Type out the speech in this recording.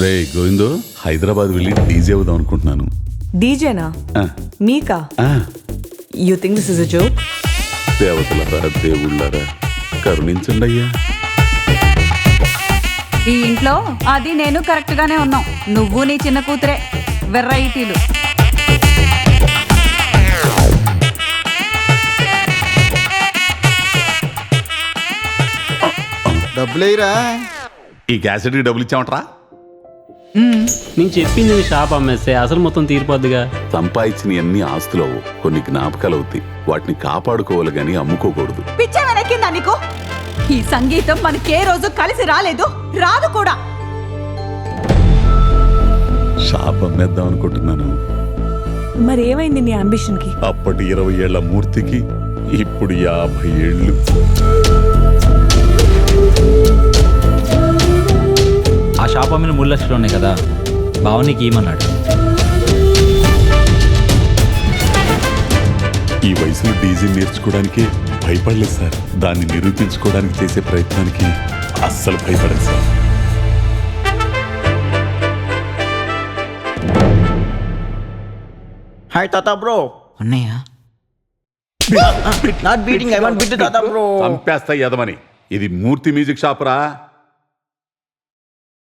రే గోవిందో, హైదరాబాద్ వెళ్ళి డీజే అవుదాం అనుకుంటున్నాను. డీజేనా? మీకా? You think this is a joke? దేవతలరా దేవుళ్ళరా కరుణించండి అయ్యా. ఈ ఇంట్లో అది నేను కరెక్ట్ గానే ఉన్నాం. నువ్వు నీ చిన్న కూతురే వెరైటీలు. డబ్బులేరా? ఈ క్యాసెట్కి డబ్బులు ఇచ్చామంటరా? నేను చెప్పింది షాప్ అమ్మేస్తే అసలు మొత్తం తీరిపోద్దిగా. సంపాదించిన అన్ని ఆస్తులు అవ్వు, కొన్ని జ్ఞాపకాలు అవుతాయి. వాటిని కాపాడుకోవాలి గాని అమ్ముకోకూడదు. పిచ్చ వెనక్కిందా నీకు? ఈ సంగీతం మనకే రోజు కలిసి రాలేదు, రాదు కూడా. షాప్ అమ్మేద్దాం అనుకుంటున్నాను. మరి ఏమైంది నీ అంబిషన్ కి? అప్పటి 20 ఏళ్ల మూర్తికి ఇప్పుడు 50 ఏళ్ళు. ఆ షాప్ అమ్మిన 3 లక్షలు ఉన్నాయి కదా, భావనికి ఏమన్నాడు? ఈ వయసులో డీజే నేర్చుకోవడానికి భయపడలేదు సార్. దాన్ని నిరూపించుకోవడానికి చేసే ప్రయత్నానికి అస్సలు భయపడదు సార్. హాయ్ తాత బ్రో. అన్నయ్య not beating, I want beat తాత బ్రో. చంపేస్తా యదమని. ఇది మూర్తి మ్యూజిక్ షాప్ రా.